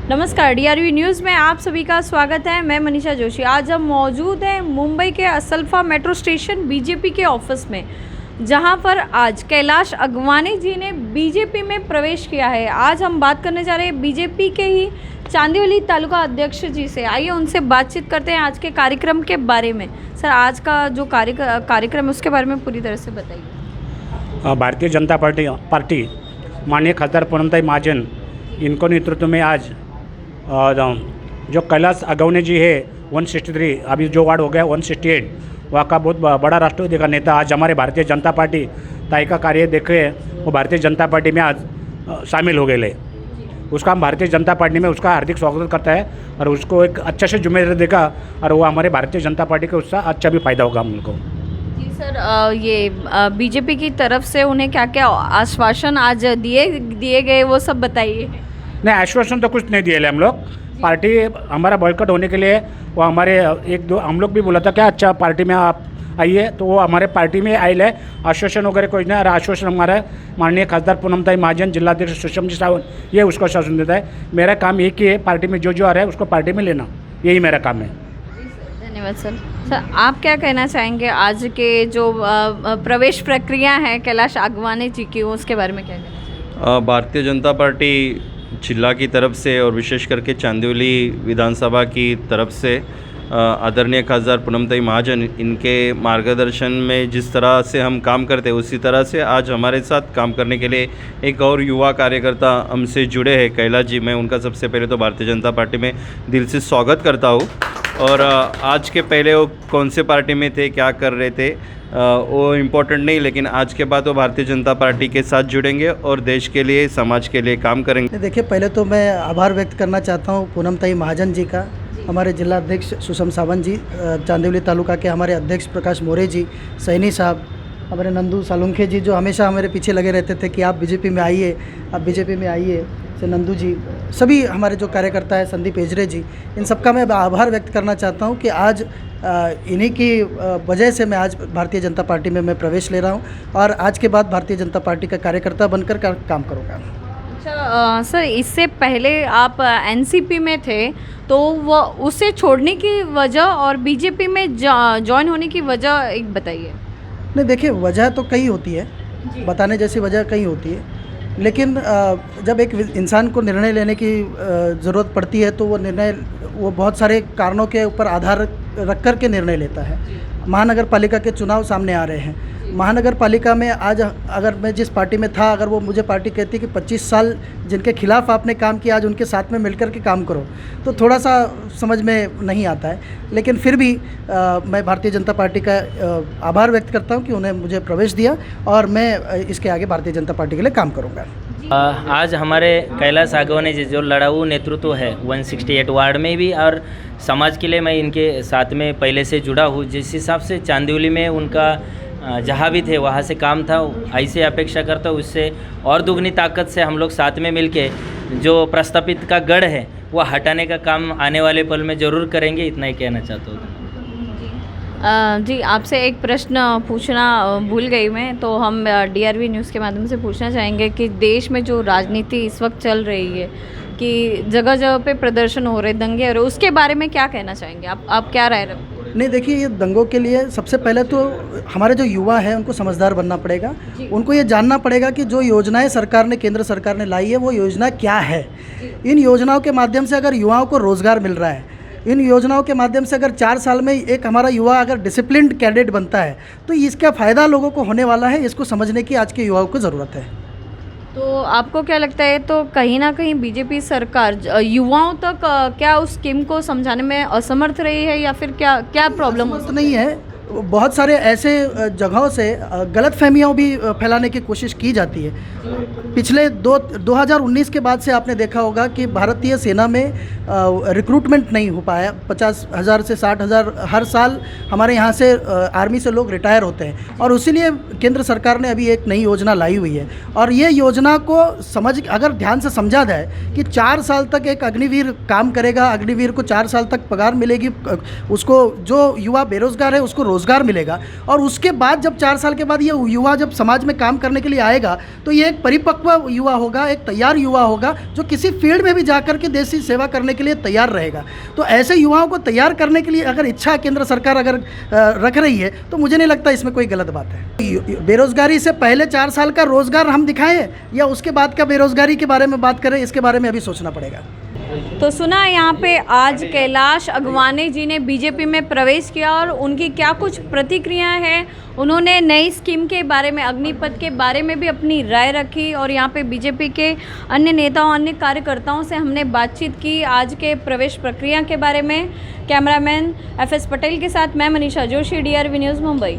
नमस्कार, DRV news में आप सभी का स्वागत है। मैं मनीषा जोशी। आज हम मौजूद हैं मुंबई के असल्फा मेट्रो स्टेशन बीजेपी के ऑफिस में, जहां पर आज कैलाश अगवानी जी ने बीजेपी में प्रवेश किया है। आज हम बात करने जा रहे हैं बीजेपी के ही चांदीवली तालुका अध्यक्ष जी से। आइए उनसे बातचीत करते हैं आज के कार्यक्रम के बारे में। सर, आज का जो कार्यक्रम है उसके बारे में पूरी तरह से बताइए। भारतीय जनता पार्टी माननीय खासदार पूनमताई महाजन इनको नेतृत्व में आज जो कैलाश अगवानी जी है 163, अभी जो वार्ड हो गया 168, वहाँ का बहुत बड़ा राष्ट्रवादी का नेता आज हमारे भारतीय जनता पार्टी ताई का कार्य देखे वो भारतीय जनता पार्टी में आज शामिल हो गए। उसका हम भारतीय जनता पार्टी में उसका हार्दिक स्वागत करता है और उसको एक अच्छे से जिम्मेदारी देगा और वो हमारे भारतीय जनता पार्टी के उसका अच्छा भी फायदा होगा उनको। जी सर, ये बीजेपी की तरफ से उन्हें क्या क्या आश्वासन आज दिए गए वो सब बताइए। नहीं, आश्वासन तो कुछ नहीं दिए हम लोग। पार्टी हमारा बॉयकॉट होने के लिए वो हमारे एक दो हम लोग भी बोला था क्या अच्छा पार्टी में आप आइए, तो वो हमारे पार्टी में आए है। आश्वासन वगैरह कुछ नहीं। और आश्वासन हमारा माननीय खासदार पूनमताई महाजन, जिलाध्यक्ष सुषम जी सावंत, ये उसको आश्वासन देता है। मेरा काम एक ही है, पार्टी में जो आ रहा है उसको पार्टी में लेना, यही मेरा काम है। धन्यवाद सर। सर, आप क्या कहना चाहेंगे आज के जो प्रवेश प्रक्रिया है कैलाश अगवानी जी की, उसके बारे में क्या कहना चाहेंगे? भारतीय जनता पार्टी जिला की तरफ से और विशेष करके चांदीवली विधानसभा की तरफ से आदरणीय खासदार पूनमताई महाजन, इनके मार्गदर्शन में जिस तरह से हम काम करते हैं उसी तरह से आज हमारे साथ काम करने के लिए एक और युवा कार्यकर्ता हमसे जुड़े हैं, कैलाश जी। मैं उनका सबसे पहले तो भारतीय जनता पार्टी में दिल से स्वागत करता हूँ। और आज के पहले वो कौन से पार्टी में थे, क्या कर रहे थे, वो इम्पोर्टेंट नहीं, लेकिन आज के बाद वो भारतीय जनता पार्टी के साथ जुड़ेंगे और देश के लिए, समाज के लिए काम करेंगे। देखिए, पहले तो मैं आभार व्यक्त करना चाहता हूँ पूनमताई महाजन जी का, हमारे जिला अध्यक्ष सुषम सावंत जी, चांदीवली तालुका के हमारे अध्यक्ष प्रकाश मोरे जी, सैनी साहब, हमारे नंदू सालुंखे जी जो हमेशा हमारे पीछे लगे रहते थे कि आप बीजेपी में आइए, आप बीजेपी में आइए, से नंदू जी, सभी हमारे जो कार्यकर्ता है, संदीप एजरे जी, इन सबका मैं आभार व्यक्त करना चाहता हूँ कि आज इन्हीं की वजह से मैं आज भारतीय जनता पार्टी में मैं प्रवेश ले रहा हूँ और आज के बाद भारतीय जनता पार्टी का कार्यकर्ता बनकर काम करूँगा। अच्छा सर, इससे पहले आप एनसीपी में थे, तो वो उसे छोड़ने की वजह और बीजेपी में ज्वाइन होने की वजह एक बताइए। नहीं, देखिए, वजह तो कई होती है, बताने जैसी वजह कई होती है, लेकिन जब एक इंसान को निर्णय लेने की ज़रूरत पड़ती है तो वो निर्णय वो बहुत सारे कारणों के ऊपर आधार रख कर के निर्णय लेता है। महानगर पालिका के चुनाव सामने आ रहे हैं। महानगर पालिका में आज अगर मैं जिस पार्टी में था, अगर वो मुझे पार्टी कहती कि 25 साल जिनके खिलाफ आपने काम किया, आज उनके साथ में मिलकर के काम करो, तो थोड़ा सा समझ में नहीं आता है। लेकिन फिर भी मैं भारतीय जनता पार्टी का आभार व्यक्त करता हूं कि उन्हें मुझे प्रवेश दिया और मैं इसके आगे भारतीय जनता पार्टी के लिए काम करूँगा। आज हमारे कैलाश अगवानी जी जो लड़ाऊ नेतृत्व है 168 वार्ड में भी और समाज के लिए मैं इनके साथ में पहले से जुड़ा हूँ। जिस हिसाब से चांदीवली में उनका जहाँ भी थे वहाँ से काम था, ऐसे अपेक्षा करता हूँ उससे और दुगनी ताकत से हम लोग साथ में मिलके जो प्रस्तापित का गढ़ है वो हटाने का काम आने वाले पल में ज़रूर करेंगे। इतना ही कहना चाहता हूँ। जी, आपसे एक प्रश्न पूछना भूल गई मैं, तो हम डीआरवी न्यूज़ के माध्यम से पूछना चाहेंगे कि देश में जो राजनीति इस वक्त चल रही है कि जगह जगह पे प्रदर्शन हो रहे, दंगे हो रहे, उसके बारे में क्या कहना चाहेंगे आप क्या राय रखते हैं? नहीं, देखिए, ये दंगों के लिए सबसे पहले तो हमारे जो युवा हैं उनको समझदार बनना पड़ेगा। उनको ये जानना पड़ेगा कि जो योजनाएं सरकार ने, केंद्र सरकार ने लाई है, वो योजना क्या है। इन योजनाओं के माध्यम से अगर युवाओं को रोज़गार मिल रहा है, इन योजनाओं के माध्यम से अगर 4 साल में एक हमारा युवा अगर डिसिप्लिन्ड कैडेट बनता है तो इसका फ़ायदा लोगों को होने वाला है। इसको समझने की आज के युवाओं को ज़रूरत है। तो आपको क्या लगता है, तो कहीं ना कहीं बीजेपी सरकार युवाओं तक क्या उस स्कीम को समझाने में असमर्थ रही है या फिर क्या प्रॉब्लम? तो नहीं है, बहुत सारे ऐसे जगहों से गलतफहमियां भी फैलाने की कोशिश की जाती है। पिछले 2019 के बाद से आपने देखा होगा कि भारतीय सेना में रिक्रूटमेंट नहीं हो पाया। 50,000 से 60,000 हर साल हमारे यहाँ से आर्मी से लोग रिटायर होते हैं और इसीलिए केंद्र सरकार ने अभी एक नई योजना लाई हुई है। और ये योजना को अगर ध्यान से समझा जाए कि 4 साल तक एक अग्निवीर काम करेगा, अग्निवीर को 4 साल तक पगार मिलेगी, उसको जो युवा बेरोज़गार है उसको रोज़गार मिलेगा, और उसके बाद जब 4 साल के बाद ये युवा जब समाज में काम करने के लिए आएगा तो ये एक परिपक्व युवा होगा, एक तैयार युवा होगा जो किसी फील्ड में भी जाकर के देश की सेवा करने के लिए तैयार रहेगा। तो ऐसे युवाओं को तैयार करने के लिए अगर इच्छा केंद्र सरकार अगर रख रही है तो मुझे नहीं लगता इसमें कोई गलत बात है। बेरोज़गारी से पहले 4 साल का रोज़गार हम दिखाएं या उसके बाद का बेरोज़गारी के बारे में बात करें, इसके बारे में अभी सोचना पड़ेगा। तो सुना यहाँ पे आज कैलाश अगवानी जी ने बीजेपी में प्रवेश किया और उनकी क्या कुछ प्रतिक्रियाएं हैं। उन्होंने नई स्कीम के बारे में, अग्निपथ के बारे में भी अपनी राय रखी और यहाँ पे बीजेपी के अन्य नेताओं, अन्य कार्यकर्ताओं से हमने बातचीत की आज के प्रवेश प्रक्रिया के बारे में। कैमरामैन FS पटेल के साथ मैं मनीषा जोशी, DRV न्यूज़ मुंबई।